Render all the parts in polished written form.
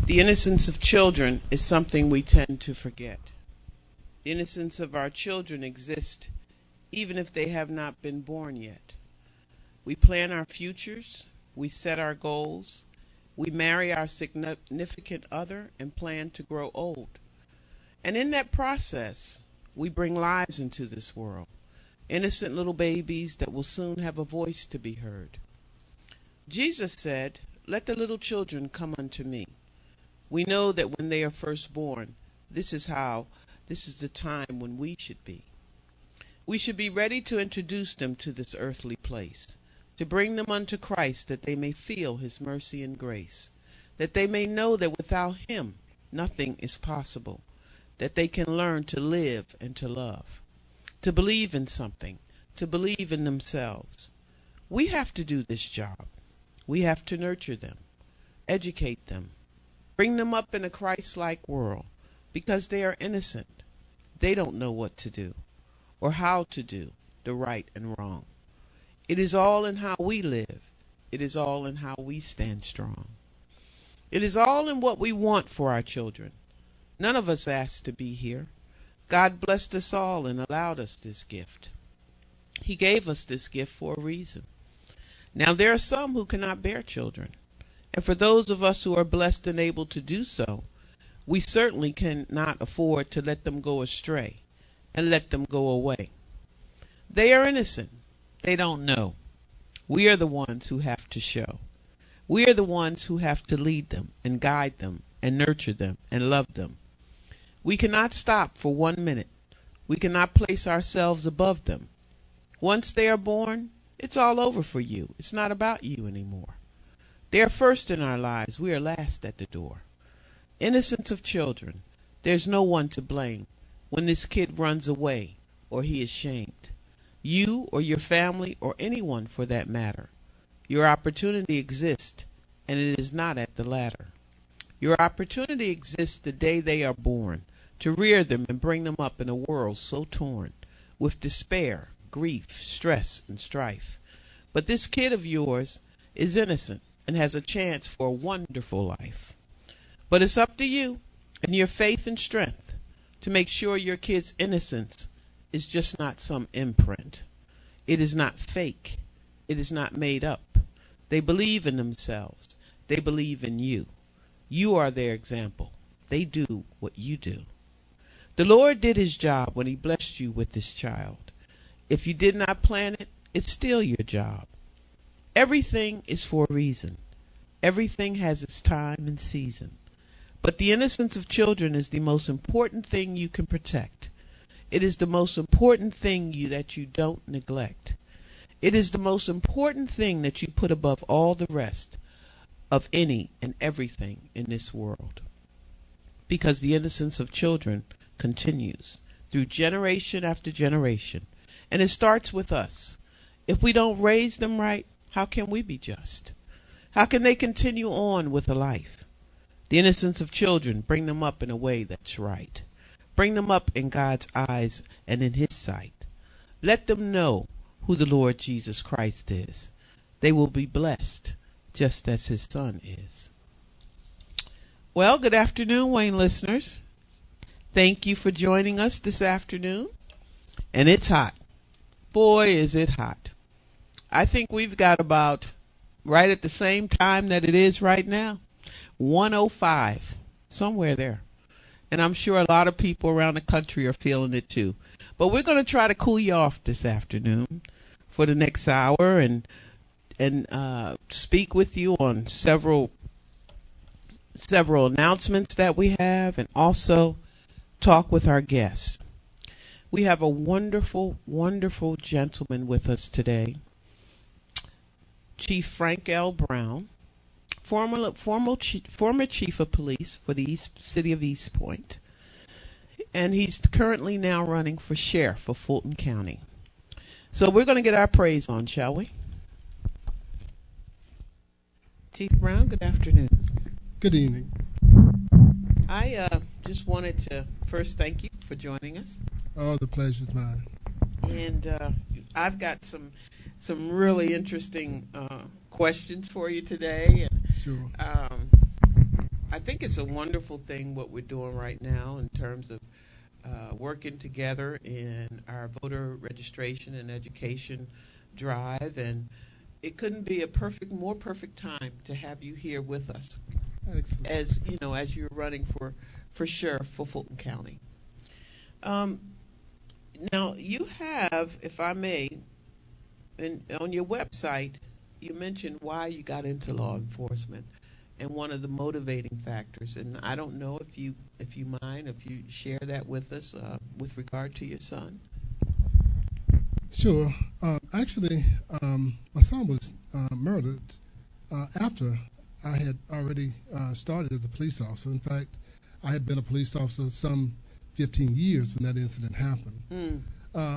The innocence of children is something we tend to forget. The innocence of our children exists even if they have not been born yet. We plan our futures, we set our goals, we marry our significant other and plan to grow old. And in that process, we bring lives into this world, innocent little babies that will soon have a voice to be heard. Jesus said, "Let the little children come unto me." We know that when they are first born, this is the time when we should be. We should be ready to introduce them to this earthly place, to bring them unto Christ that they may feel his mercy and grace, that they may know that without him nothing is possible, that they can learn to live and to love, to believe in something, to believe in themselves. We have to do this job. We have to nurture them, educate them, bring them up in a Christ-like world, because they are innocent. They don't know what to do or how to do the right and wrong. It is all in how we live. It is all in how we stand strong. It is all in what we want for our children. None of us asked to be here. God blessed us all and allowed us this gift. He gave us this gift for a reason. Now there are some who cannot bear children. And for those of us who are blessed and able to do so, we certainly cannot afford to let them go astray and let them go away. They are innocent. They don't know. We are the ones who have to show. We are the ones who have to lead them and guide them and nurture them and love them. We cannot stop for 1 minute. We cannot place ourselves above them. Once they are born, it's all over for you. It's not about you anymore. They are first in our lives. We are last at the door. Innocence of children. There's no one to blame when this kid runs away or he is shamed. You or your family or anyone for that matter. Your opportunity exists, and it is not at the ladder. Your opportunity exists the day they are born, to rear them and bring them up in a world so torn with despair, grief, stress, and strife. But this kid of yours is innocent and has a chance for a wonderful life. But it's up to you and your faith and strength to make sure your kid's innocence is just not some imprint. It is not fake. It is not made up. They believe in themselves. They believe in you. You are their example. They do what you do. The Lord did his job when he blessed you with this child. If you did not plan it, it's still your job. Everything is for a reason. Everything has its time and season. But the innocence of children is the most important thing you can protect. It is the most important thing that you don't neglect. It is the most important thing that you put above all the rest of any and everything in this world. Because the innocence of children continues through generation after generation. And it starts with us. If we don't raise them right, how can we be just? How can they continue on with a life? The innocence of children, bring them up in a way that's right. Bring them up in God's eyes and in his sight. Let them know who the Lord Jesus Christ is. They will be blessed just as his son is. Well, good afternoon, Wayne listeners. Thank you for joining us this afternoon. And it's hot. Boy, is it hot. I think we've got about right at the same time that it is right now, 105, somewhere there. And I'm sure a lot of people around the country are feeling it too. But we're going to try to cool you off this afternoon for the next hour and speak with you on several announcements that we have, and also talk with our guests. We have a wonderful, wonderful gentleman with us today, Chief Frank L. Brown, former chief of police for the city of East Point, and he's currently now running for sheriff of Fulton County. So we're going to get our praise on, shall we? Chief Brown, good afternoon. Good evening. I just wanted to first thank you for joining us. Oh, the pleasure's mine. And I've got some really interesting questions for you today. And, sure. I think it's a wonderful thing what we're doing right now in terms of working together in our voter registration and education drive, and it couldn't be a more perfect time to have you here with us, Excellent. as you know, as you're running for sheriff for Fulton County. Um, Now you have, if I may, on your website, you mentioned why you got into law enforcement and one of the motivating factors. And I don't know if you mind if you share that with us with regard to your son. Sure. Actually, my son was murdered after I had already started as a police officer. In fact, I had been a police officer some 15 years when that incident happened. Mm.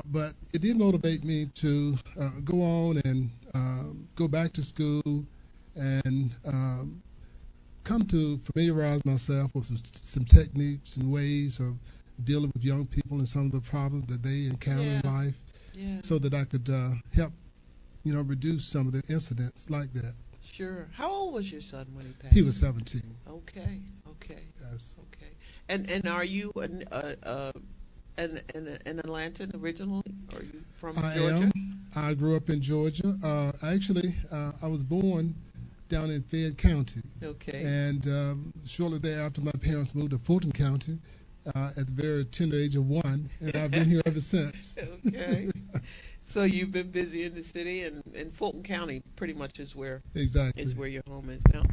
But it did motivate me to go on and go back to school and come to familiarize myself with some techniques and ways of dealing with young people and some of the problems that they encounter in Yeah. life, Yeah. so that I could help, reduce some of the incidents like that. Sure. How old was your son when he passed? He was 17. Okay. Okay. Yes. Okay. And are you an Atlantan originally? Are you from I Georgia? am. I grew up in Georgia. Actually, I was born down in Fayette County. Okay. And shortly thereafter, my parents moved to Fulton County at the very tender age of 1, and I've been here ever since. Okay. So you've been busy in the city, and Fulton County pretty much is where Exactly. your home is now.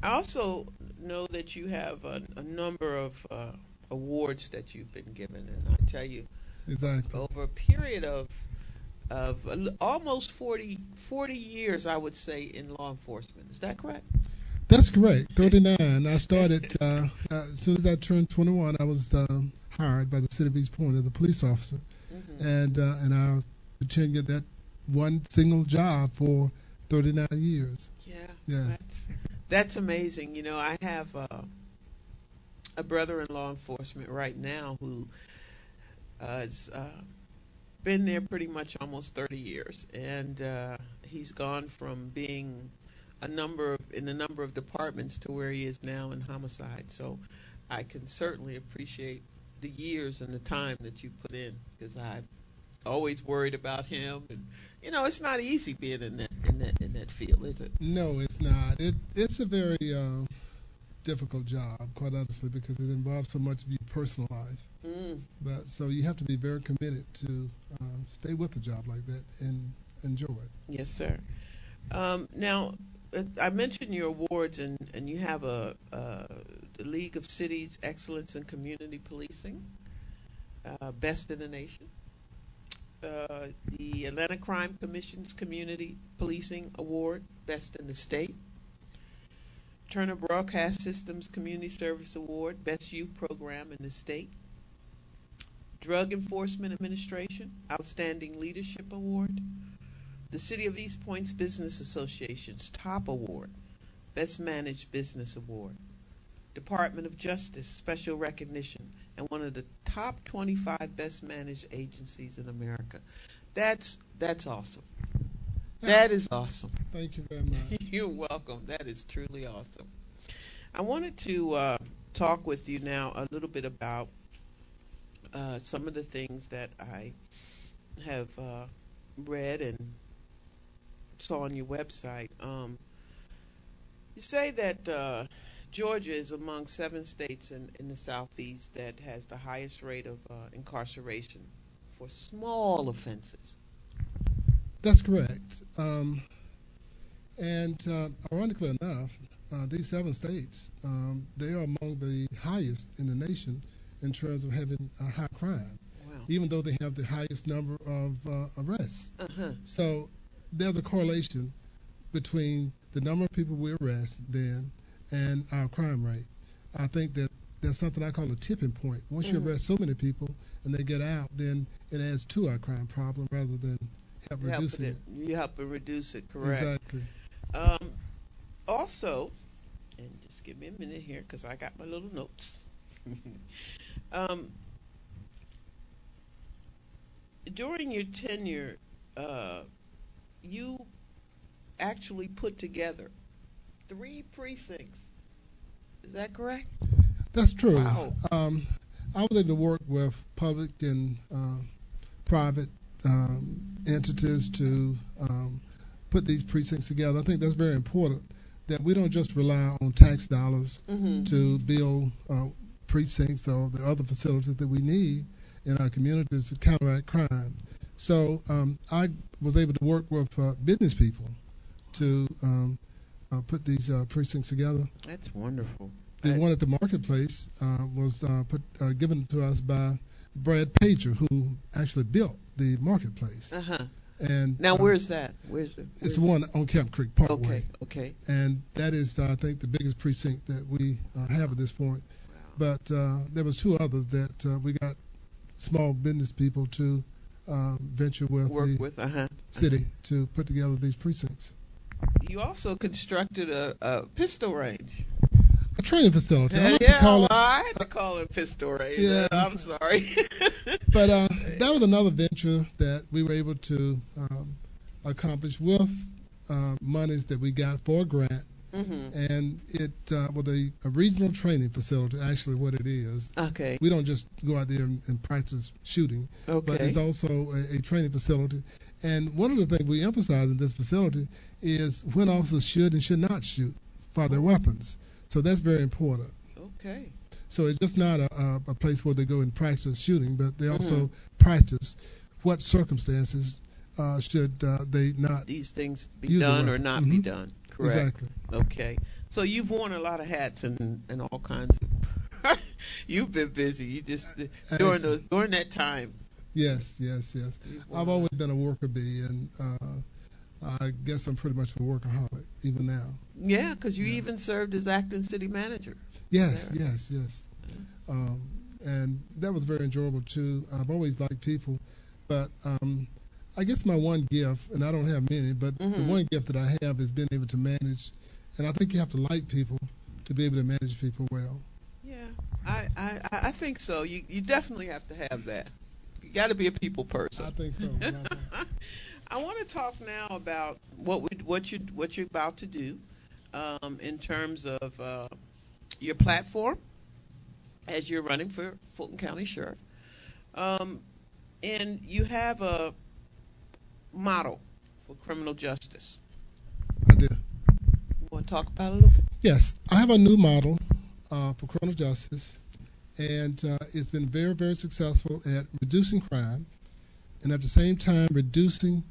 I also know that you have a number of awards that you've been given, and I tell you, Exactly. over a period of almost 40 years, I would say, in law enforcement. Is that correct? That's correct. 39. I started as soon as I turned 21. I was hired by the city of East Point as a police officer, Mm-hmm. and I continued that one single job for 39 years. Yeah. Yes. That's amazing. You know, I have a brother in law enforcement right now who has been there pretty much almost 30 years, and he's gone from being in a number of departments to where he is now in homicide. So I can certainly appreciate the years and the time that you put in, because I've always worried about him, and it's not easy being in that field, is it? No, it's not. It's a very difficult job, quite honestly, because it involves so much of your personal life. Mm. But so you have to be very committed to stay with a job like that and enjoy it. Yes, sir. Now, I mentioned your awards, and you have the League of Cities Excellence in Community Policing, best in the nation. The Atlanta Crime Commission's Community Policing Award, best in the state. Turner Broadcast System's Community Service Award, best youth program in the state. Drug Enforcement Administration, Outstanding Leadership Award. The City of East Point's Business Association's Top Award, Best Managed Business Award. Department of Justice Special Recognition, and one of the top 25 best managed agencies in America. That's awesome. That is awesome. Thank you very much. You're welcome. That is truly awesome. I wanted to talk with you now a little bit about some of the things that I have read and saw on your website. You say that Georgia is among 7 states in the southeast that has the highest rate of incarceration for small offenses. That's correct. And ironically enough, these 7 states, they are among the highest in the nation in terms of having high crime, Wow. even though they have the highest number of arrests. Uh-huh. So there's a correlation between the number of people we arrest then and our crime rate. I think that there's something I call a tipping point. Once you arrest so many people and they get out, then it adds to our crime problem rather than reducing it. You help to reduce it, correct? Exactly. Also, and just give me a minute here because I got my little notes. During your tenure, you actually put together 3 precincts Is that correct? That's true. Wow. I was able to work with public and private entities to put these precincts together. I think that's very important that we don't just rely on tax dollars Mm-hmm. to build precincts or the other facilities that we need in our communities to counteract crime. So I was able to work with business people to put these precincts together. That's wonderful. The one at the marketplace was given to us by Brad Pager, who actually built the marketplace. Uh-huh. And Now, where's that? it's the one on Camp Creek Parkway. Okay, okay. And that is, I think, the biggest precinct that we have at this point. Wow. But there was two others that we got small business people to venture with Work the with, city to put together these precincts. You also constructed a pistol range. A training facility. I like to Yeah, call well, it. I had to call it pistol range. Yeah. I'm sorry. But that was another venture that we were able to accomplish with monies that we got for a grant. Mm-hmm. And it was a regional training facility, actually what it is. Okay. We don't just go out there and practice shooting, but Okay. it's also a training facility. And one of the things we emphasize in this facility is when officers should and should not shoot for their weapons. So that's very important. Okay. So it's just not a place where they go and practice shooting, but they also Mhm. practice what circumstances should they not. These things be Use the done or weapon. not be Mhm. done. Correct. Exactly. Okay. So you've worn a lot of hats and all kinds of. You've been busy. You just during that time. Yes. You've worn I've a always lot. been a worker bee, and I guess I'm pretty much a workaholic even now. Yeah, because you Yeah. even served as acting city manager. Yes, There. yes. And that was very enjoyable too. I've always liked people, but I guess my one gift, and I don't have many, but the Mhm. one gift that I have is being able to manage. And I think you have to like people to be able to manage people well. Yeah, I think so. You definitely have to have that. You got to be a people person. I think so. I want to talk now about what you're about to do in terms of your platform as you're running for Fulton County Sheriff, and you have a model for criminal justice. I do. You want to talk about it a little bit? Yes, I have a new model for criminal justice, and it's been very, very successful at reducing crime, and at the same time reducing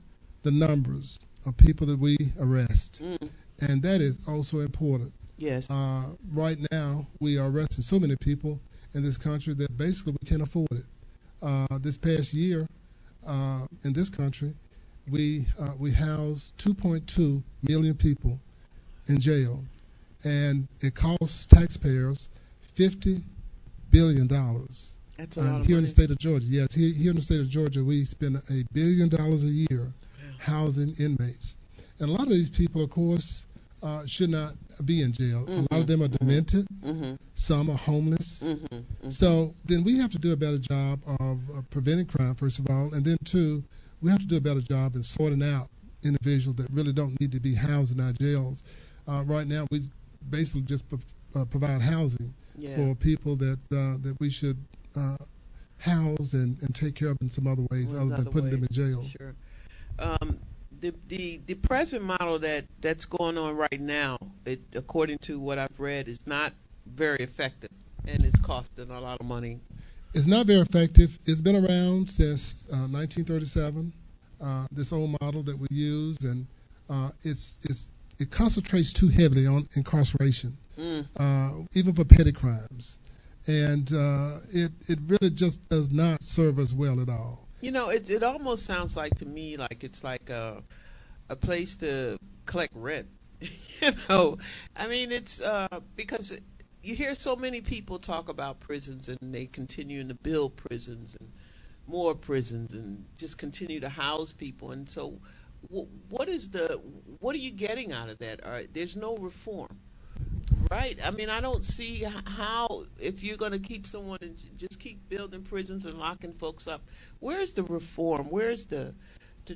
the numbers of people that we arrest. Mm. And that is also important. Yes. Right now, we are arresting so many people in this country that basically we can't afford it. This past year, in this country, we housed 2.2 million people in jail, and it costs taxpayers $50 billion. That's a lot of Here in money. the state of Georgia, yes, here in the state of Georgia, we spend $1 billion a year housing inmates. And a lot of these people, of course, should not be in jail. A lot of them are demented. Mm-hmm. Some are homeless. Mm-hmm. Mm-hmm. So then we have to do a better job of preventing crime, first of all, and then two, we have to do a better job in sorting out individuals that really don't need to be housed in our jails. Right now, we basically just provide housing Yeah. for people that we should house and take care of in some other ways Well, other than putting them in jail. Sure. The present model that's going on right now, according to what I've read, is not very effective, and it's costing a lot of money. It's not very effective. It's been around since 1937. This old model that we use, and it concentrates too heavily on incarceration, even for petty crimes, and it really just does not serve us well at all. You know, it almost sounds like to me like it's like a place to collect rent. You know, I mean, it's because you hear so many people talk about prisons, and they continue to build prisons and more prisons and just continue to house people. And so, what are you getting out of that? All right, there's no reform, right? I mean, I don't see how, if you're going to keep someone and just keep building prisons and locking folks up, where's the reform? Where's to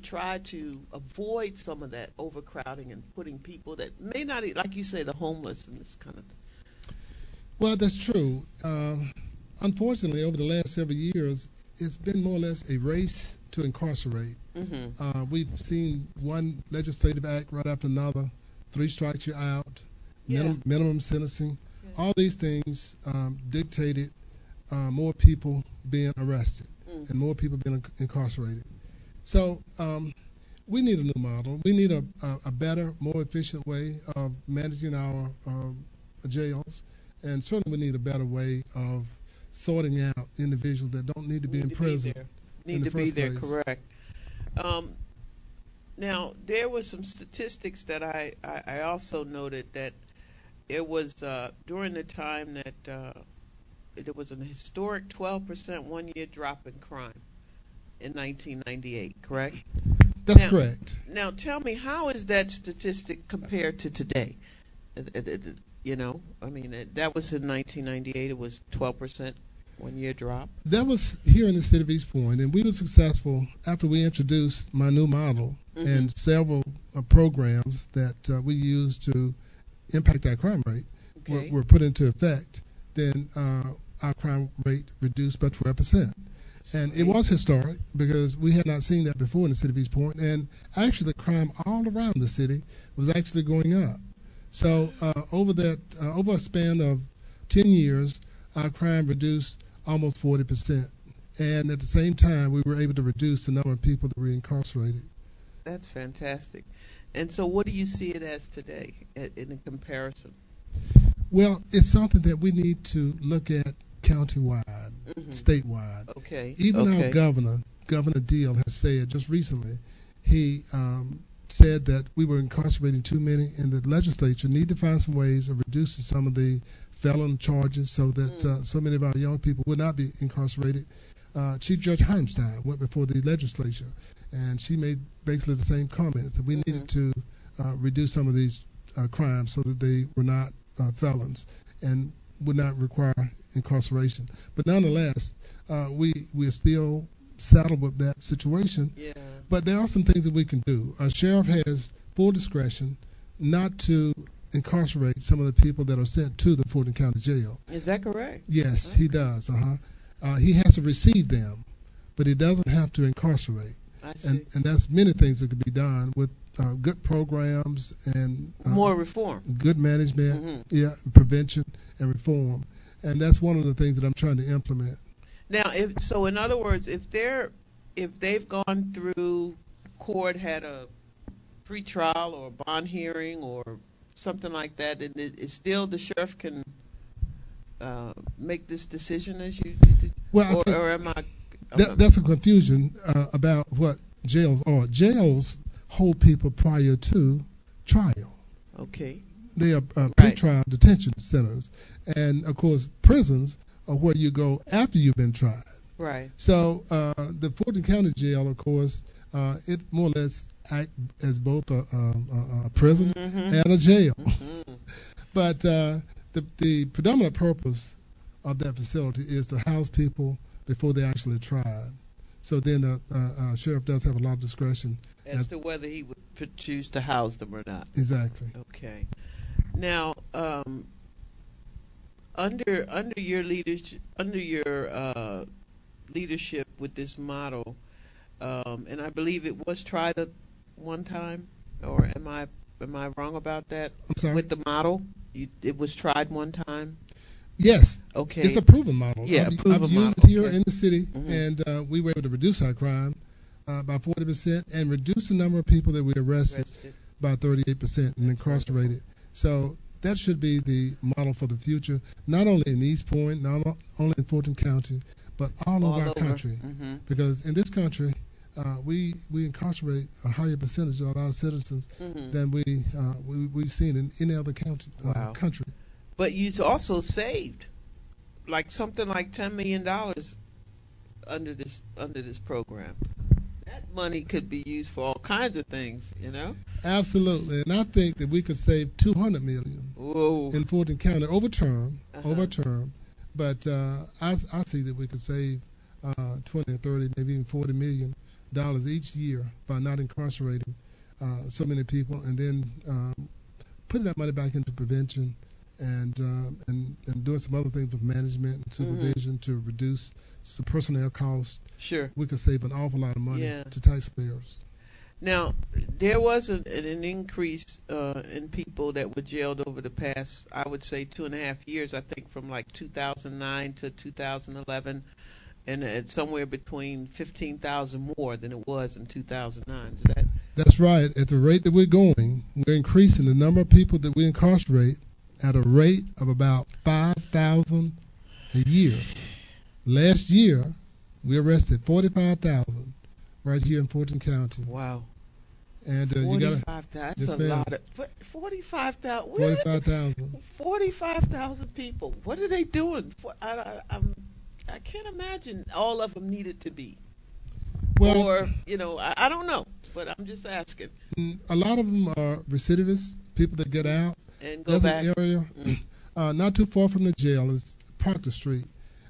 try to avoid some of that overcrowding and putting people that may not, like you say, the homeless and this kind of thing? Well, that's true. Unfortunately, over the last several years, it's been more or less a race to incarcerate. Hmm. We've seen one legislative act right after another, three strikes you're out, Yeah. minimum sentencing. Yeah. All these things dictated more people being arrested Mm. and more people being incarcerated. So we need a new model. We need a better, more efficient way of managing our jails, and certainly we need a better way of sorting out individuals that don't need to be Need in to be prison there. in Need the to be first there. place. Correct. Um, Now, there was some statistics that I also noted that it was during the time that there was an historic 12% 1 year drop in crime in 1998, correct? That's Now, correct. now tell me, how is that statistic compared to today? You know, I mean, that was in 1998, it was 12% 1 year drop. That was here in the city of East Point, and we were successful after we introduced my new model Hmm. and several programs that we used to impact our crime rate Okay. were put into effect. Then our crime rate reduced by 12%. And it was historic because we had not seen that before in the city of East Point. And actually, crime all around the city was actually going up. So over a span of 10 years, our crime reduced almost 40%. And at the same time, we were able to reduce the number of people that were incarcerated. That's fantastic. And so, what do you see it as today in a comparison? Well, it's something that we need to look at countywide, Hmm. statewide. Okay. Even our Okay. governor, Governor Deal, has said just recently, he said that we were incarcerating too many, and the legislature need to find some ways of reducing some of the felon charges so that so many of our young people would not be incarcerated. Chief Judge Heimstein went before the legislature, and she made basically the same comments that we Hmm. needed to reduce some of these crimes so that they were not felons and would not require incarceration. But nonetheless, we are still saddled with that situation. Yeah. But there are some things that we can do. A sheriff has full discretion not to incarcerate some of the people that are sent to the Fulton County Jail. Is that correct? Yes, Okay. he does. He has to receive them, but he doesn't have to incarcerate. I see. And that's many things that could be done with good programs and More reform. good management, Hmm. yeah, prevention and reform. And that's one of the things that I'm trying to implement. Now, in other words, if they've gone through court, had a pretrial or a bond hearing or something like that, and it's still the sheriff can make this decision as you did, Well, I think or am I? that's a confusion about what jails are. Jails hold people prior to trial. Okay. They are Right. pretrial detention centers. And, of course, prisons are where you go after you've been tried. Right. So the Fulton County Jail, of course, it more or less acts as both a prison Hmm. and a jail. Hmm. But the predominant purpose of that facility is to house people before they actually tried. So then the sheriff does have a lot of discretion. As to whether he would choose to house them or not. Exactly. Okay. Now, under your leadership with this model, and I believe it was tried at one time, or am I wrong about that? I'm sorry? With the model, it was tried one time. Yes. Okay. It's a proven model. Yeah, proven I've used model. it here Okay. in the city, Mhm. and we were able to reduce our crime by 40% and reduce the number of people that we arrested Arrested. by 38% and That's incarcerated. So that should be the model for the future, not only in East Point, not only in Fulton County, but all over our country. Hmm. Because in this country, we incarcerate a higher percentage of our citizens Hmm. than we've seen in any other county Wow. country. But you also saved like something like $10 million under this program. That money could be used for all kinds of things, you know. Absolutely, and I think that we could save $200 million Whoa. in Fulton County over term. Uh-huh. But I see that we could save 20, 30, maybe even $40 million each year by not incarcerating so many people, and then putting that money back into prevention and doing some other things with management and supervision to reduce some personnel costs, Sure. we could save an awful lot of money Yeah. to taxpayers. Now, there was an increase in people that were jailed over the past, I would say, 2.5 years. I think from like 2009 to 2011, and it's somewhere between 15,000 more than it was in 2009. Is that? That's right. At the rate that we're going, we're increasing the number of people that we incarcerate at a rate of about 5,000 a year. Last year, we arrested 45,000 right here in Fulton County. Wow. And you got 45,000. That's yes, a ma'am. lot of 45,000. 45,000. 45,000 people. What are they doing? I can't imagine all of them needed to be. Well, Or, I don't know, but I'm just asking. a lot of them are recidivists, people that get out. And go There's back. an area not too far from the jail. It's Proctor Street.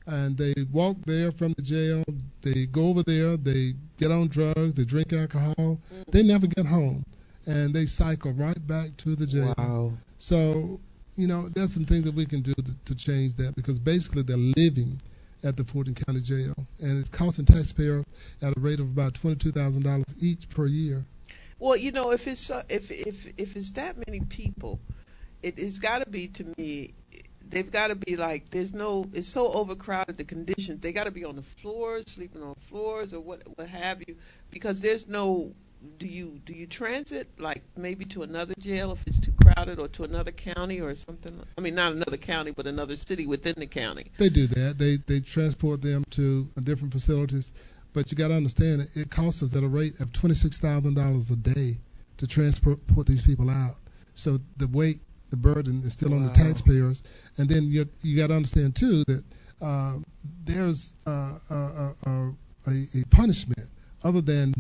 And they walk there from the jail. They go over there. They get on drugs. They drink alcohol. They never get home. And they cycle right back to the jail. Wow. So, there's some things that we can do to change that, because basically they're living at the Fulton County Jail. And it's costing taxpayers at a rate of about $22,000 each per year. Well, if it's if it's that many people, it's got to be, to me, they've got to be like, it's so overcrowded, the conditions. They got to be on the floors, sleeping on floors or what have you, because there's no, do you transit like maybe to another jail if it's too crowded, or to another county or something? I mean, not another county, but another city within the county. They do that. They transport them to different facilities. But you got to understand, it costs us at a rate of $26,000 a day to transport these people out. So the weight, the burden is still on the taxpayers. And then you got to understand, too, that there's a punishment other than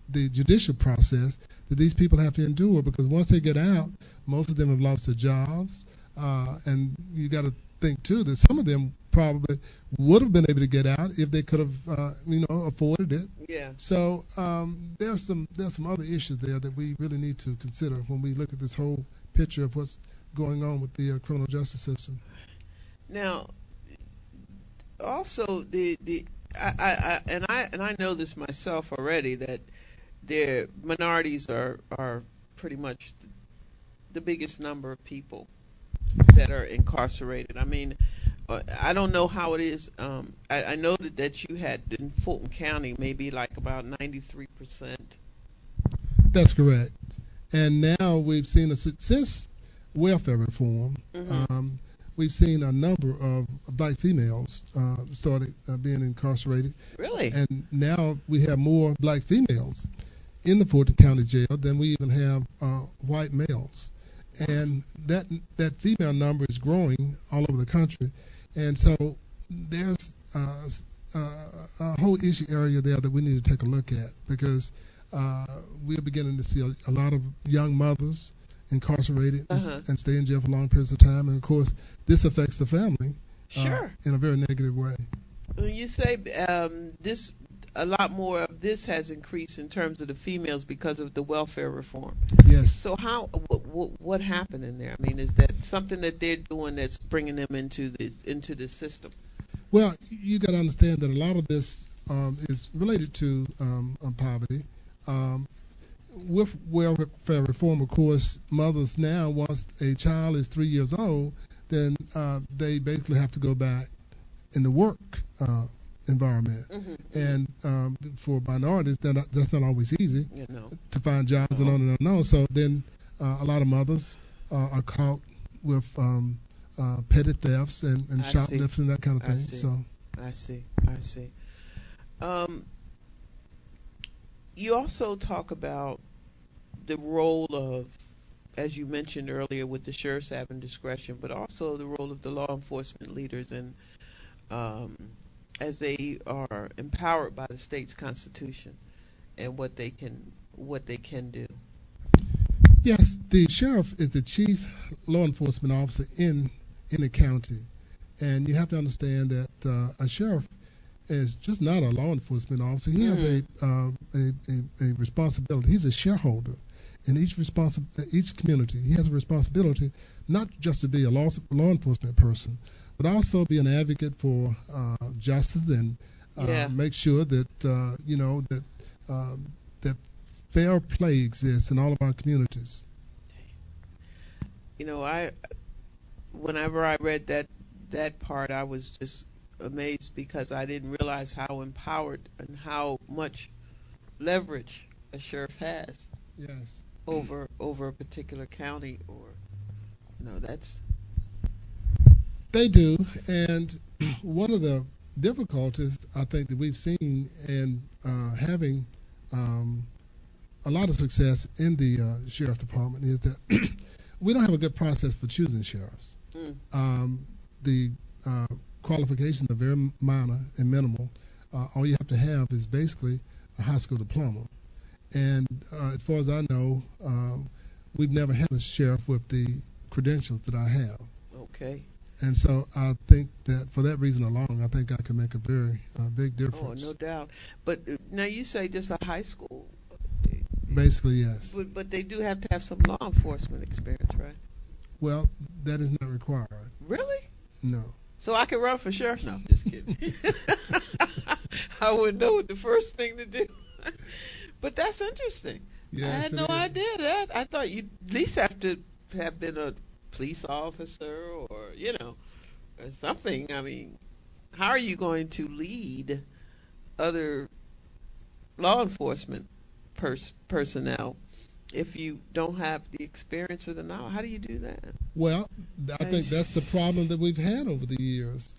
the judicial process that these people have to endure, because once they get out, most of them have lost their jobs. And you got to think, too, that some of them probably would have been able to get out if they could have, afforded it. Yeah. So there's some other issues there that we really need to consider when we look at this whole picture of what's going on with the criminal justice system. Now, also I know this myself already, that their minorities are pretty much the biggest number of people that are incarcerated. I mean, I don't know how it is. I know that you had in Fulton County maybe like about 93%. That's correct. And now we've seen since welfare reform, we've seen a number of black females started being incarcerated. Really? And now we have more black females in the Fulton County Jail than we even have white males. And that female number is growing all over the country. And so there's a whole issue area there that we need to take a look at, because we're beginning to see a lot of young mothers incarcerated and stay in jail for long periods of time. And, of course, this affects the family in a very negative way. When you say a lot more of this has increased in terms of the females because of the welfare reform. Yes. So what happened in there? I mean, is that something that they're doing that's bringing them into the system? Well, you got to understand that a lot of this is related to poverty. With welfare reform, of course, mothers now, once a child is 3 years old, then they basically have to go back in the work environment. And for minorities, that's not always easy to find jobs and on and on. So then a lot of mothers are caught with petty thefts and shoplifting, that kind of thing. I see. You also talk about the role of, as you mentioned earlier, with the sheriffs having discretion, but also the role of the law enforcement leaders, and as they are empowered by the state's constitution and what they can do. Yes, the sheriff is the chief law enforcement officer in the county, and you have to understand that a sheriff is just not a law enforcement officer. He has a responsibility. He's a shareholder in each community. He has a responsibility not just to be a law enforcement person, but also be an advocate for justice and Yeah. make sure that that fair play exists in all of our communities. You know, whenever I read that part, I was just amazed because I didn't realize how empowered and how much leverage a sheriff has Yes. over a particular county, or that's They do, and one of the difficulties I think that we've seen in having a lot of success in the sheriff's department is that we don't have a good process for choosing sheriffs. mm, The qualifications are very minor and minimal. All you have to have is basically a high school diploma. And as far as I know, we've never had a sheriff with the credentials that I have. okay. And so I think that for that reason alone, I think I can make a very big Oh, difference. no doubt. But now you say just a high school, Basically, yes. but they do have to have some law enforcement experience, right? Well, that is not required. Really? No. So I can run for sheriff? No, just kidding. I wouldn't know what the first thing to do. But that's interesting. I Yes, had it no is. idea that. I thought you'd at least have to have been a police officer or, or something. I mean, how are you going to lead other law enforcement personnel if you don't have the experience or the knowledge? How do you do that? Well, I think that's the problem that we've had over the years,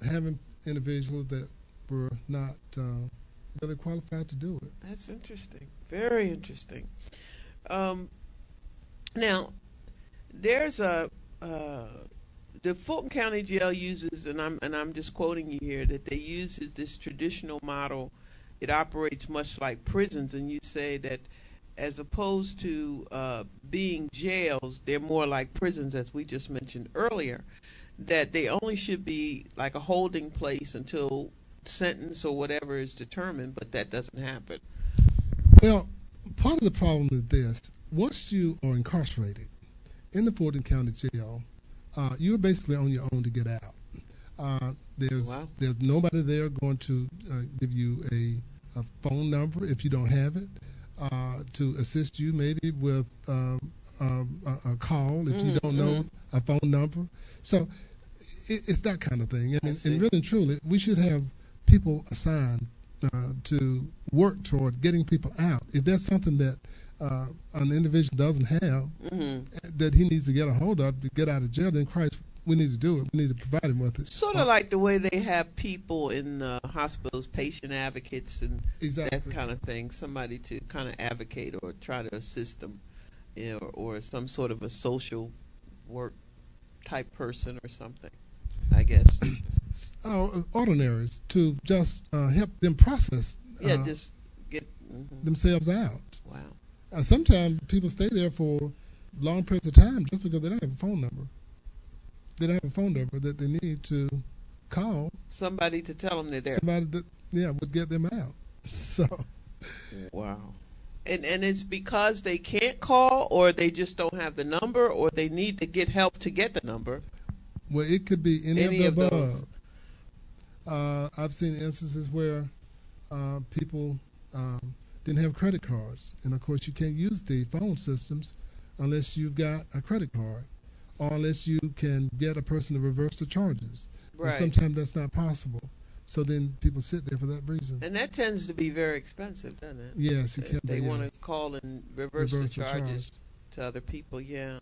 having individuals that were not really qualified to do it. That's interesting. Very interesting. Um, Now, there's the Fulton County Jail uses, and I'm just quoting you here, that they uses this traditional model. It operates much like prisons, and you say that as opposed to being jails, they're more like prisons, as we just mentioned earlier. That they only should be like a holding place until sentence or whatever is determined, but that doesn't happen. Well, part of the problem is this. Once you are incarcerated in the Fulton County Jail, you're basically on your own to get out. There's Wow. there's nobody there going to give you a phone number if you don't have it, to assist you maybe with a call if you don't know a phone number. So it's that kind of thing. I And see. really and truly, we should have people assigned to work toward getting people out. If there's something that an individual doesn't have hmm that he needs to get a hold of to get out of jail, then Christ, we need to do it. We need to provide him with it. Sort of like the way they have people in hospitals, patient advocates, and Exactly. that kind of thing. Somebody to kind of advocate or try to assist them, or some sort of a social work type person or something, I guess. Ordinaries to just help them process Yeah, just get. themselves out. Wow. Sometimes people stay there for long periods of time just because they don't have a phone number. They don't have a phone number that they need to call Somebody to tell them they're there. somebody that would get them out. So Wow. And it's because they can't call, or they just don't have the number, or they need to get help to get the number. well, it could be any Any of the of those. above. I've seen instances where people didn't have credit cards, and of course you can't use the phone systems unless you've got a credit card, or unless you can get a person to reverse the charges. And Right. sometimes that's not possible. So then people sit there for that reason. And that tends to be very expensive, doesn't it? Yes, it If can they be. want to call and reverse the Reverse the charges charge. to other people, yeah.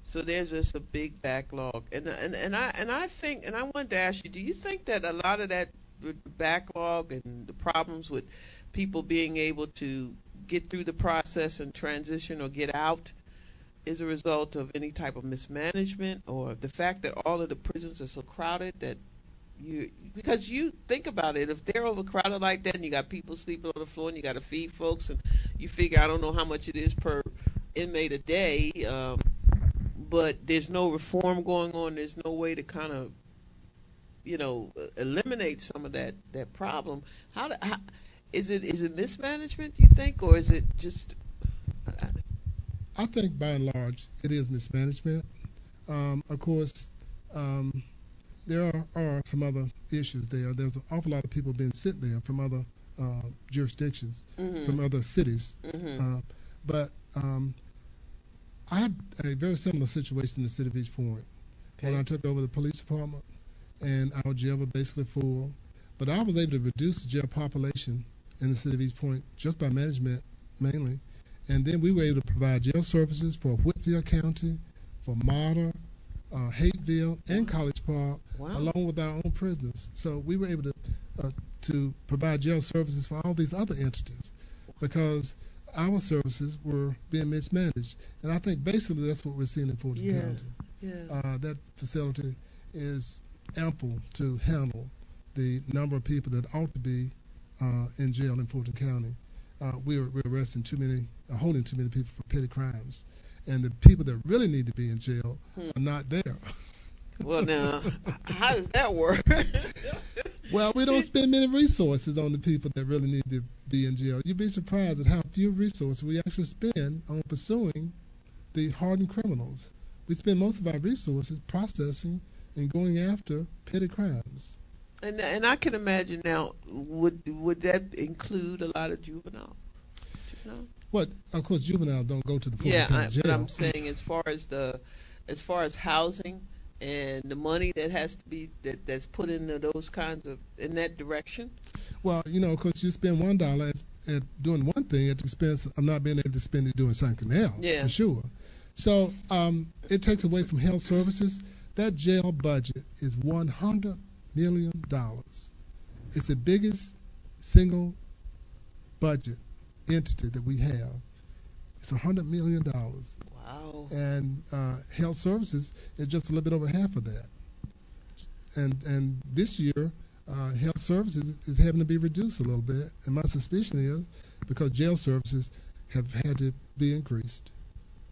So there's just a big backlog, and I think, and I wanted to ask you, do you think that a lot of that backlog and the problems with people being able to get through the process and transition or get out is a result of any type of mismanagement, or the fact that all of the prisons are so crowded that because you think about it, if they're overcrowded like that and you got people sleeping on the floor and you got to feed folks, and you figure, I don't know how much it is per inmate a day, but there's no reform going on, there's no way to kind of eliminate some of that problem. How is it mismanagement, you think, or is it just I think by and large it is mismanagement. Of course, um, there are some other issues there. There's an awful lot of people being sent there from other jurisdictions, Mhm. from other cities. Mhm. Uh, but I had a very similar situation in the city of East Point when Okay. I took over the police department, and our jail was basically full. But I was able to reduce the jail population in the city of East Point just by management mainly. And then we were able to provide jail services for Whitfield County, for Martyr, Hateville, and Wow. College Park, Wow. along with our own prisoners. So we were able to provide jail services for all these other entities because our services were being mismanaged. And I think basically that's what we're seeing in Fulton Yeah. County. Yeah. That facility is ample to handle the number of people that ought to be in jail in Fulton County. We're arresting too many, holding too many people for petty crimes, and the people that really need to be in jail Hmm. are not there. Well, now, how does that work? Well, we don't spend many resources on the people that really need to be in jail. You'd be surprised at how few resources we actually spend on pursuing the hardened criminals. We spend most of our resources processing and going after petty crimes. And I can imagine now, would that include a lot of juveniles? What? Of course, juveniles don't go to the Fulton Yeah, County but I'm Jail. saying as far as housing and the money that has to be that's put into those kinds of in that direction. Well, of course, you spend $1 at doing one thing at the expense of not being able to spend it doing something else, Yeah. for sure. So it takes away from health services. That jail budget is $100 million. It's the biggest single budget entity that we have. It's $100 million, Wow. and health services is just a little bit over half of that. And this year, health services is having to be reduced a little bit, and my suspicion is because jail services have had to be increased.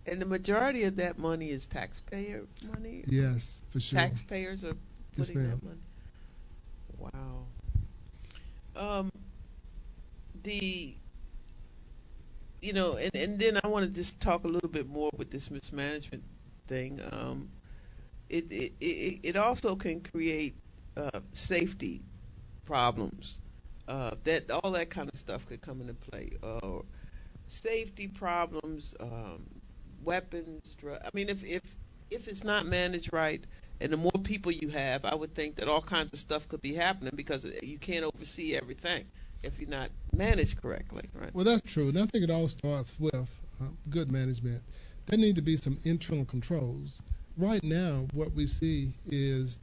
And the majority of that money is taxpayer money. Yes, for sure. Taxpayers are Yes, putting ma'am. that money. Wow. Um, the and then I want to just talk a little bit more with this mismanagement thing. It also can create safety problems. That all that kind of stuff could come into play. Safety problems, weapons, I mean, if it's not managed right, and the more people you have, I would think that all kinds of stuff could be happening because you can't oversee everything if you're not managed correctly, right? Well, that's true, and I think it all starts with good management. There need to be some internal controls. Right now, what we see is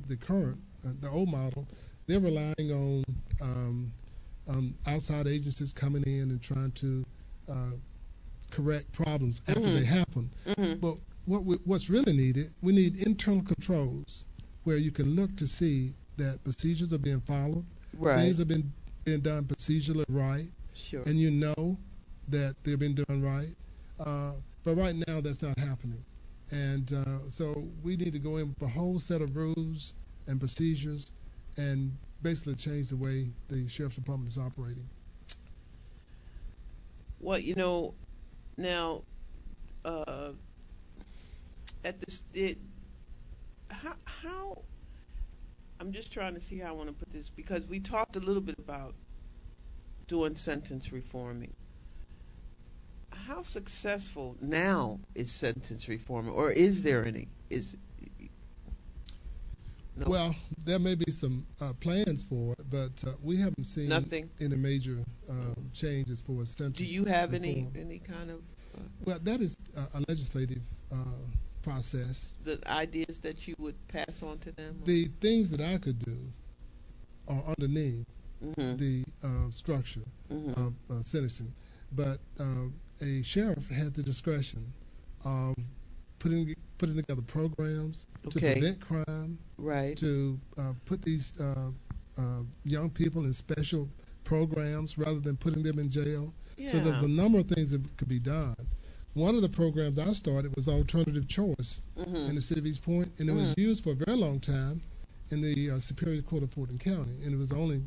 the old model. They're relying on outside agencies coming in and trying to uh, correct problems after Mhm. they happen. Mhm. But what's really needed, we need internal controls where you can look to see that procedures are being followed, Right. things have been being done procedurally right, Sure. and you know that they're being done right. But right now, that's not happening. And so we need to go in with a whole set of rules and procedures and basically change the way the sheriff's department is operating. Well, now uh, at this, how I'm just trying to see how I want to put this because we talked a little bit about doing sentence reforming. How successful now is sentence reforming, or is there any? Is no Well, there may be some plans for it, but we haven't seen nothing. any major changes for a Do sentence you have reform. any kind of Well, that is a legislative process. the ideas that you would pass on to them? The things that I could do are underneath Mhm. the structure Mhm. of sentencing, but a sheriff had the discretion of putting together programs to Okay. prevent crime, Right. to put these young people in special programs rather than putting them in jail. So there's Yeah. a number of things that could be done. One of the programs I started was alternative choice in the Mhm. city of East Point, and it was used for a very long time in the Superior Court of Fulton County, and it was the only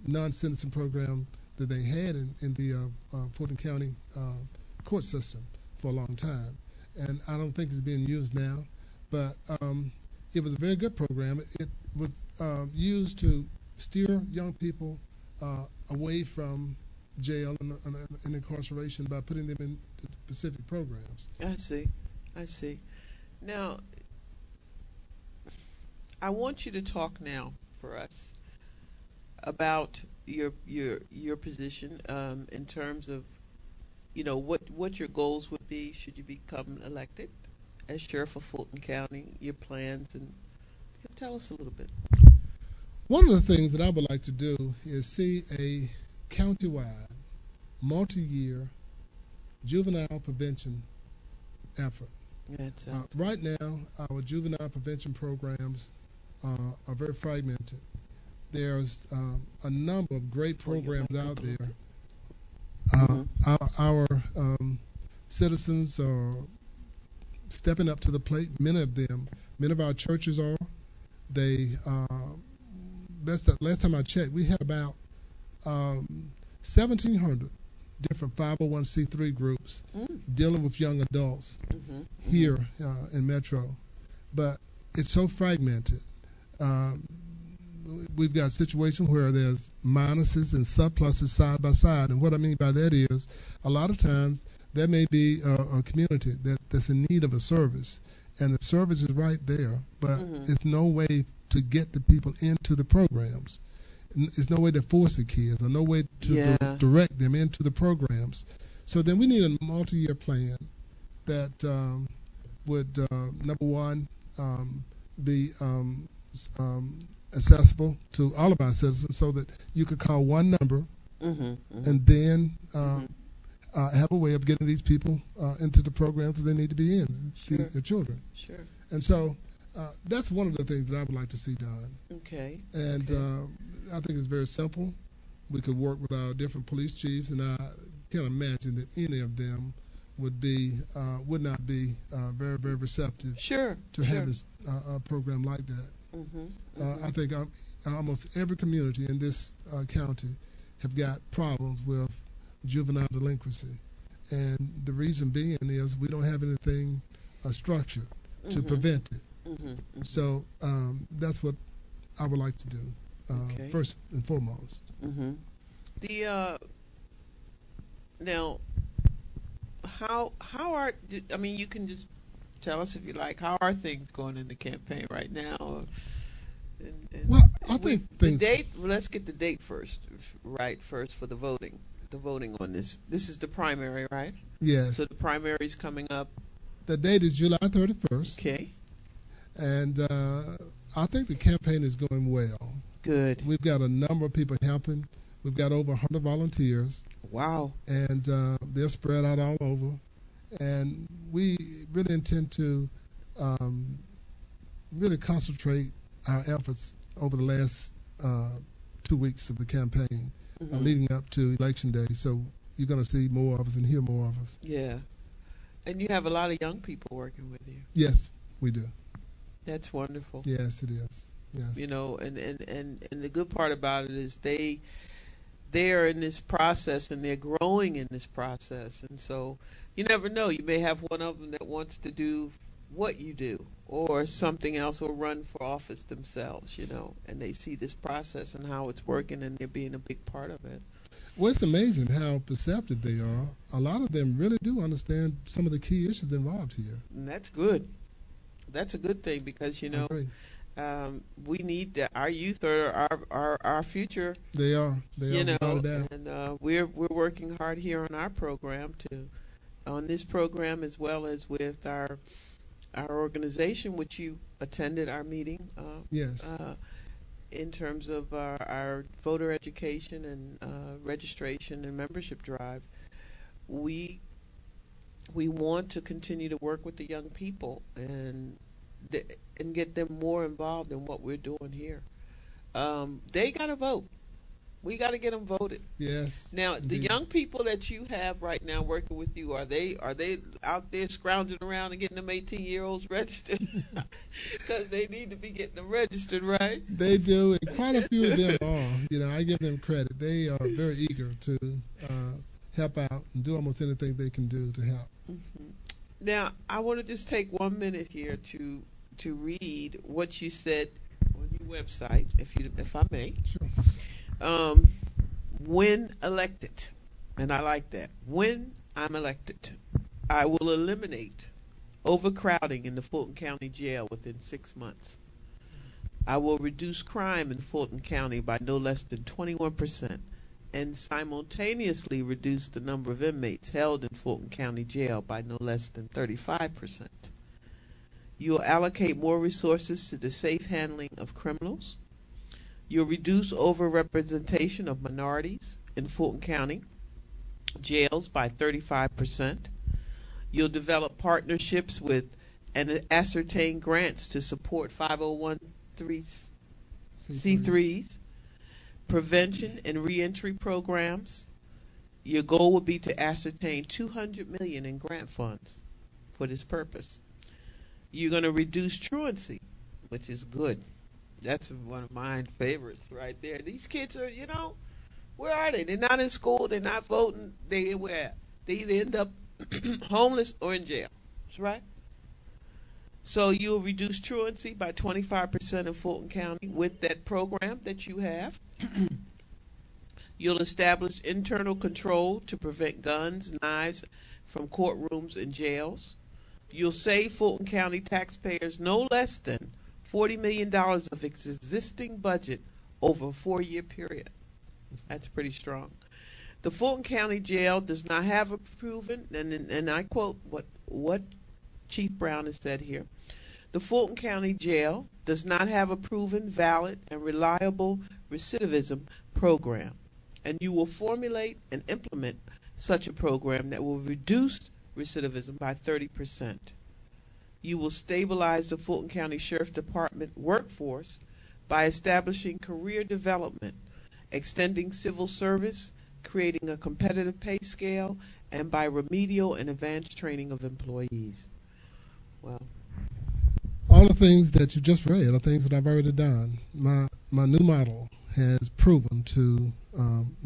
non-sentencing program that they had in the Fulton County court system for a long time, and I don't think it's being used now. But it was a very good program. It was used to steer young people away from jail and incarceration by putting them in specific programs. I see. I see. Now, I want you to talk now for us about your position in terms of what your goals would be should you become elected as sheriff of Fulton County, your plans, and tell us a little bit. One of the things that I would like to do is see a countywide, multi-year juvenile prevention effort. Right now, our juvenile prevention programs are very fragmented. There's a number of great programs out there. Our citizens are stepping up to the plate. Many of our churches are. Last time I checked, we had about 1,700 different 501c3 groups dealing with young adults here in Metro. But it's so fragmented. We've got situations where there's minuses and surpluses side by side. And what I mean by that is a lot of times there may be a community that's in need of a service, and the service is right there, but there's no way to get the people into the programs. There's no way to force the kids, or no way to direct them into the programs. So then we need a multi-year plan that would, number one, be accessible to all of our citizens, so that you could call one number and then have a way of getting these people into the programs that they need to be in, the children. Sure. And so that's one of the things that I would like to see done. Okay. And I think it's very simple. We could work with our different police chiefs, and I can't imagine that any of them would not be very, very receptive to having a program like that. I think almost every community in this county have got problems with juvenile delinquency, and the reason being is we don't have anything structured to prevent it. So that's what I would like to do first and foremost. Now, how are you can just tell us if you like, how are things going in the campaign right now? Well, I think things. The date. Let's get the date first for the voting. The voting on this. This is the primary, right? Yes. So the primary is coming up. The date is July 31st. Okay. And I think the campaign is going well. Good. We've got a number of people helping. We've got over 100 volunteers. Wow. And they're spread out all over. And we really intend to really concentrate our efforts over the last 2 weeks of the campaign leading up to Election Day. So you're going to see more of us and hear more of us. Yeah. And you have a lot of young people working with you. Yes, we do. That's wonderful. Yes, it is. Yes. And the good part about it is they're in this process, and they're growing in this process. And so you never know. You may have one of them that wants to do what you do, or something else, or run for office themselves, and they see this process and how it's working, and they're being a big part of it. Well, it's amazing how perceptive they are. A lot of them really do understand some of the key issues involved here. And that's good. That's a good thing, because we need our youth are our future. They are. And we're working hard here on our program on this program, as well as with our organization, which you attended our meeting. Yes. In terms of our voter education and registration and membership drive, we want to continue to work with the young people and get them more involved in what we're doing here. They got to vote. We got to get them voted. Yes, Now, the indeed. young people that you have right now working with you, are they out there scrounging around and getting them 18-year-olds registered? Because they need to be getting them registered, right? They do, and quite a few of them are. I give them credit. They are very eager to uh, help out and do almost anything they can do to help. Hmm. Now, I want to just take 1 minute here to read what you said on your website, if I may. Sure. Um, when elected, and I like that. When I'm elected, I will eliminate overcrowding in the Fulton County Jail within 6 months. I will reduce crime in Fulton County by no less than 21% and simultaneously reduce the number of inmates held in Fulton County Jail by no less than 35%. You will allocate more resources to the safe handling of criminals. You'll reduce overrepresentation of minorities in Fulton County jails by 35%. You'll develop partnerships with and ascertain grants to support 501c3s, prevention and reentry programs. Your goal would be to ascertain $200 million in grant funds for this purpose. You're going to reduce truancy, which is good. That's one of my favorites right there. These kids are, where are they? They're not in school. They're not voting. They where? They either end up homeless or in jail. That's right. So you'll reduce truancy by 25% in Fulton County with that program that you have. You'll establish internal control to prevent guns, knives from courtrooms and jails. You'll save Fulton County taxpayers no less than $40 million of its existing budget over a 4-year period. That's pretty strong. The Fulton County Jail does not have a proven, and I quote what Chief Brown has said here. The Fulton County Jail does not have a proven, valid, and reliable recidivism program, and you will formulate and implement such a program that will reduce recidivism by 30%. You will stabilize the Fulton County Sheriff Department workforce by establishing career development, extending civil service, creating a competitive pay scale, and by remedial and advanced training of employees. Well, All the things that you just read are things that I've already done. My new model has proven to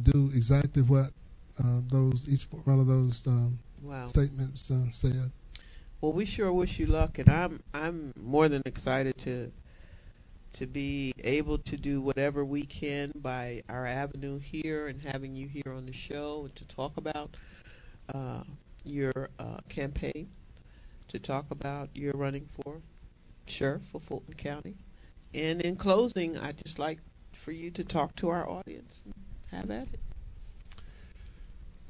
do exactly what each one of those wow. statements said. Well, we sure wish you luck, and I'm more than excited to be able to do whatever we can by our avenue here and having you here on the show and to talk about your campaign, to talk about your running for sheriff for Fulton County. And in closing, I'd just like for you to talk to our audience. Have at it.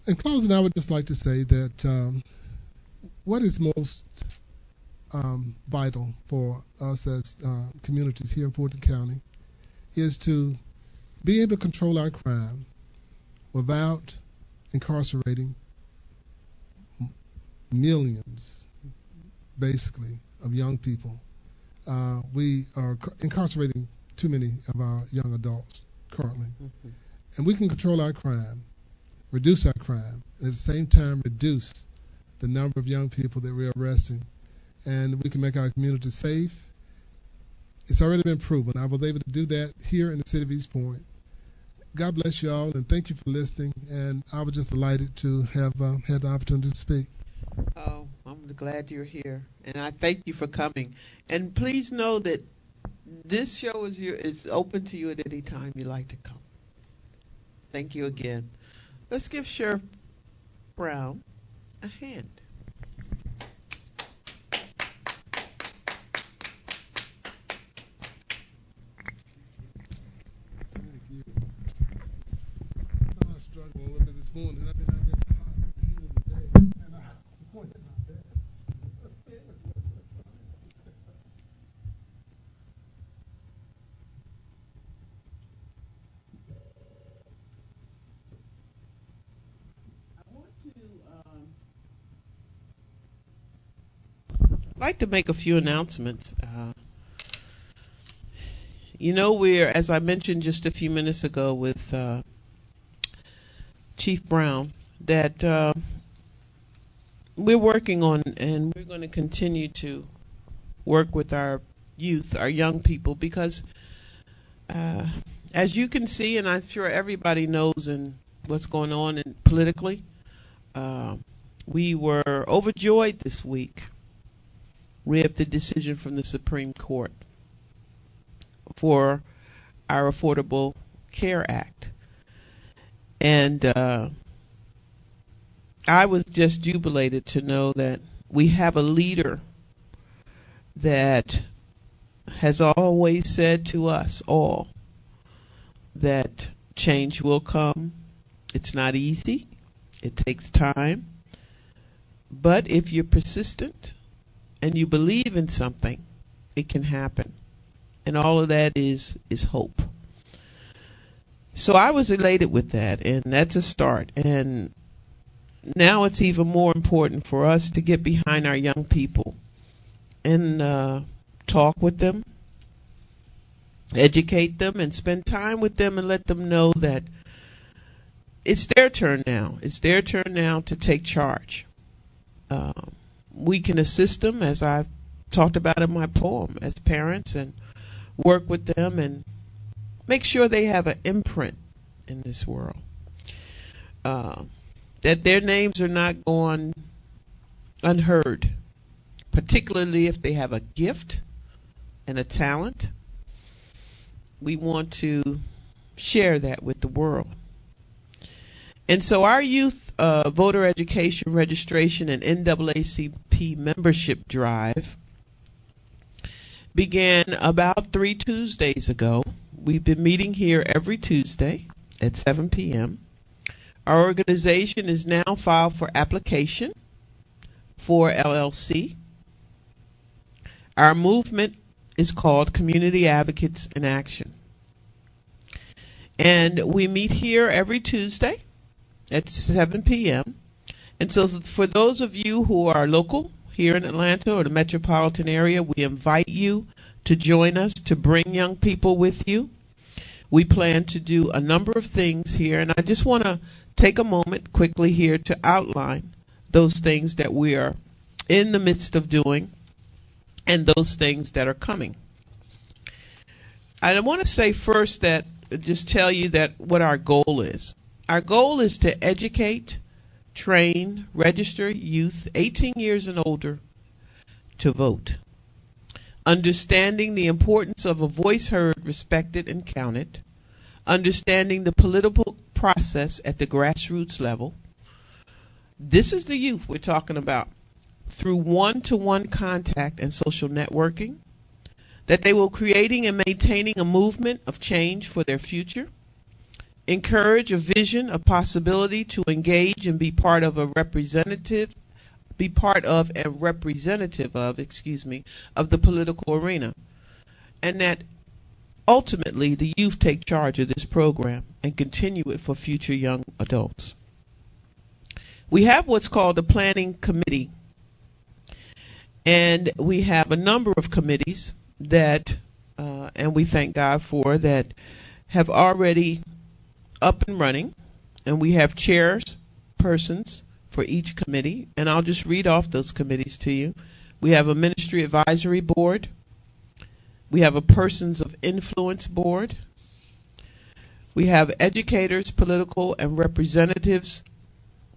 In closing, I would just like to say that what is most vital for us as communities here in Fulton County is to be able to control our crime without incarcerating millions, basically, of young people. We are incarcerating too many of our young adults currently. Mm-hmm. And we can control our crime, reduce our crime, and at the same time reduce the number of young people that we're arresting. And we can make our community safe. It's already been proven. I was able to do that here in the city of East Point. God bless you all, and thank you for listening. And I was just delighted to have had the opportunity to speak. Oh, I'm glad you're here, and I thank you for coming. And please know that this show is open to you at any time you like to come. Thank you again. Let's give Sheriff Brown a hand. Thank you. I was struggling a little bit this morning. I've been out there in the heat of the day, and I wanted my best. I want to like to make a few announcements. We're, as I mentioned just a few minutes ago with Chief Brown, that we're working on, and we're going to continue to work with our youth, our young people, because uh, as you can see, and I'm sure everybody knows in what's going on politically, uh, we were overjoyed this week with the decision from the Supreme Court for our Affordable Care Act. And I was just jubilated to know that we have a leader that has always said to us all that change will come. It's not easy. It takes time. But if you're persistent and you believe in something, it can happen. And all of that is hope. So I was elated with that, and that's a start. And now it's even more important for us to get behind our young people and talk with them, educate them, and spend time with them and let them know that it's their turn now. It's their turn now to take charge. We can assist them, as I talked about in my poem, as parents, and work with them and make sure they have an imprint in this world. That their names are not going unheard, particularly if they have a gift and a talent. We want to share that with the world. And so our youth voter education registration and NAACP membership drive began about 3 Tuesdays ago. We've been meeting here every Tuesday at 7 p.m. Our organization is now filed for application for LLC. Our movement is called Community Advocates in Action. And we meet here every Tuesday at 7 p.m. And so for those of you who are local here in Atlanta or the metropolitan area, we invite you to join us, to bring young people with you. We plan to do a number of things here, and I just want to take a moment quickly here to outline those things that we are in the midst of doing and those things that are coming. I want to say first that, just tell you that what our goal is. Our goal is to educate, train, register youth 18 years and older to vote. Understanding the importance of a voice heard, respected, and counted. Understanding the political process at the grassroots level. This is the youth we're talking about. Through one-to-one contact and social networking, that they will creating and maintaining a movement of change for their future. Encourage a vision, a possibility to engage and be part of of the political arena. And that ultimately the youth take charge of this program and continue it for future young adults. We have what's called a planning committee. And we have a number of committees that, and we thank God for, that have already up and running. And we have chairpersons for each committee. And I'll just read off those committees to you. We have a ministry advisory board. We have a persons of influence board. We have educators, political, and representatives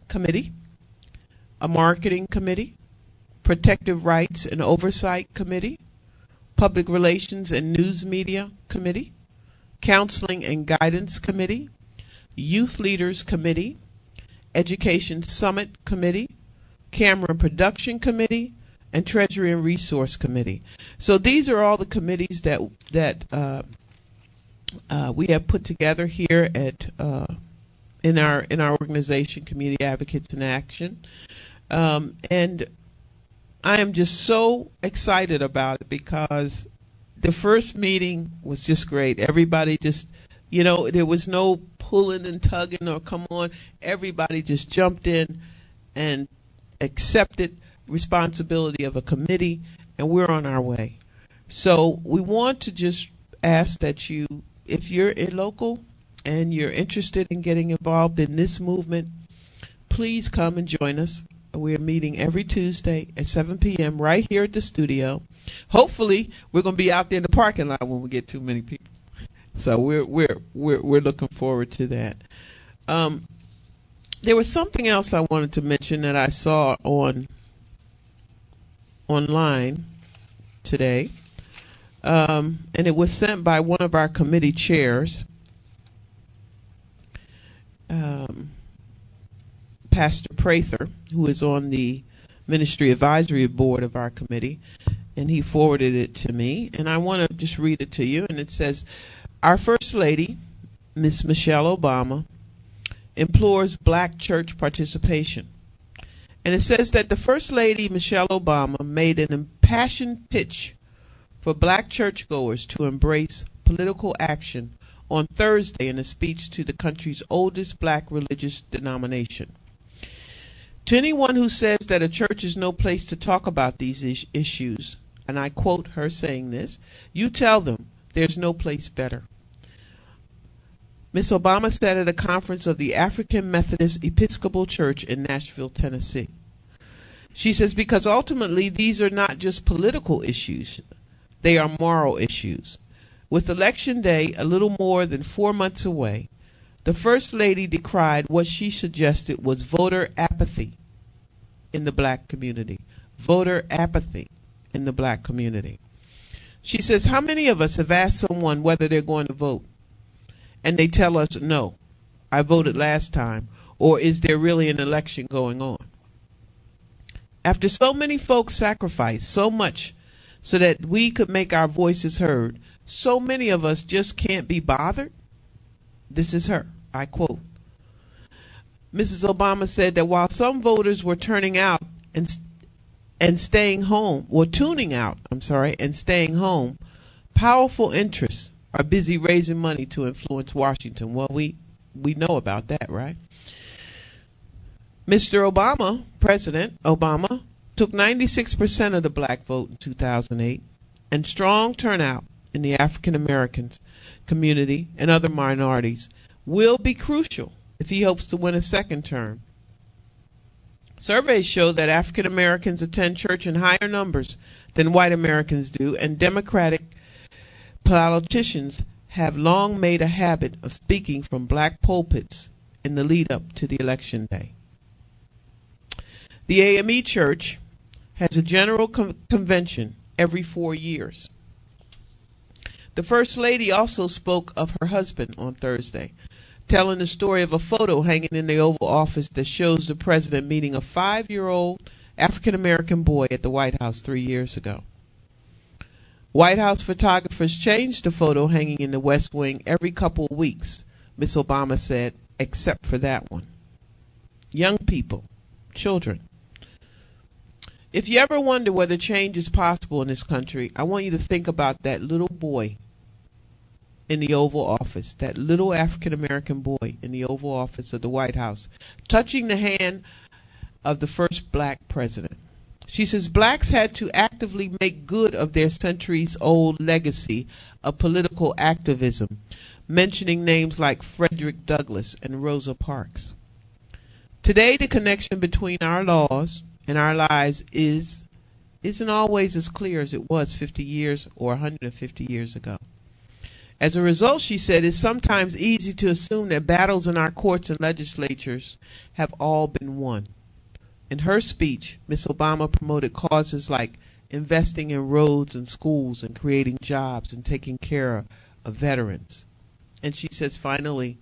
committee. A marketing committee. Protective rights and oversight committee. Public relations and news media committee. Counseling and guidance committee. Youth leaders committee. Education summit committee. Camera and production committee. And Treasury and Resource Committee. So these are all the committees that we have put together here at in our organization, Community Advocates in Action, and I am just so excited about it because the first meeting was just great. Everybody just, there was no pulling and tugging or come on. Everybody just jumped in and accepted responsibility of a committee, and we're on our way. So we want to just ask that you, if you're a local, and you're interested in getting involved in this movement, please come and join us. We're meeting every Tuesday at 7 p.m. right here at the studio. Hopefully, we're going to be out there in the parking lot when we get too many people. So we're looking forward to that. There was something else I wanted to mention that I saw online today, and it was sent by one of our committee chairs, Pastor Prather, who is on the Ministry Advisory Board of our committee, and he forwarded it to me, and I want to just read it to you. And it says, our First Lady, Miss Michelle Obama, implores black church participation. And it says that the First Lady, Michelle Obama, made an impassioned pitch for black churchgoers to embrace political action on Thursday in a speech to the country's oldest black religious denomination. To anyone who says that a church is no place to talk about these issues, and I quote her saying this, you tell them there's no place better. Ms. Obama said at a conference of the African Methodist Episcopal Church in Nashville, Tennessee. She says, because ultimately these are not just political issues, they are moral issues. With Election Day a little more than 4 months away, the First Lady decried what she suggested was voter apathy in the black community. Voter apathy in the black community. She says, how many of us have asked someone whether they're going to vote, and they tell us, no, I voted last time, or is there really an election going on? After so many folks sacrificed so much so that we could make our voices heard, so many of us just can't be bothered. This is her. I quote. Mrs. Obama said that while some voters were turning out and staying home, or tuning out, and staying home, powerful interests are busy raising money to influence Washington. Well, we know about that, right? Mr. Obama, President Obama, took 96% of the black vote in 2008, and strong turnout in the African Americans community and other minorities will be crucial if he hopes to win a second term. Surveys show that African Americans attend church in higher numbers than white Americans do, and Democratic politicians have long made a habit of speaking from black pulpits in the lead up to the election day. The AME Church has a general convention every 4 years. The First Lady also spoke of her husband on Thursday, telling the story of a photo hanging in the Oval Office that shows the president meeting a 5-year-old African-American boy at the White House 3 years ago. White House photographers changed the photo hanging in the West Wing every couple of weeks, Ms. Obama said, except for that one. Young people, children. If you ever wonder whether change is possible in this country, I want you to think about that little boy in the Oval Office, that little African-American boy in the Oval Office of the White House, touching the hand of the first black president. She says blacks had to actively make good of their centuries-old legacy of political activism, mentioning names like Frederick Douglass and Rosa Parks. Today, the connection between our laws and our lives isn't always as clear as it was 50 years or 150 years ago. As a result, she said, it's sometimes easy to assume that battles in our courts and legislatures have all been won. In her speech, Ms. Obama promoted causes like investing in roads and schools and creating jobs and taking care of veterans. And she says, finally,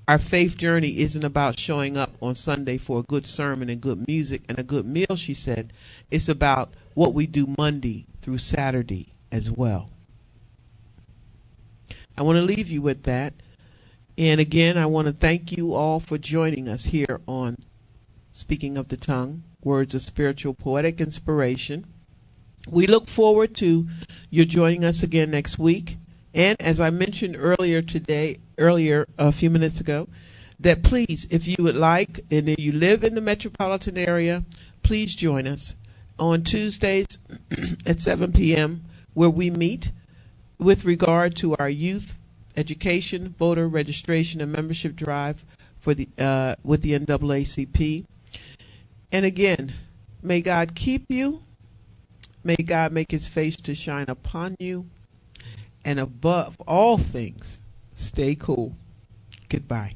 our faith journey isn't about showing up on Sunday for a good sermon and good music and a good meal, she said. It's about what we do Monday through Saturday as well. I want to leave you with that. And again, I want to thank you all for joining us here on Speaking of the Tongue, Words of Spiritual Poetic Inspiration. We look forward to your joining us again next week. And as I mentioned earlier a few minutes ago, that please, if you would like, and if you live in the metropolitan area, please join us on Tuesdays at 7 p.m. where we meet with regard to our youth education, voter registration, and membership drive for the with the NAACP. And again, may God keep you. May God make his face to shine upon you. And above all things, stay cool. Goodbye.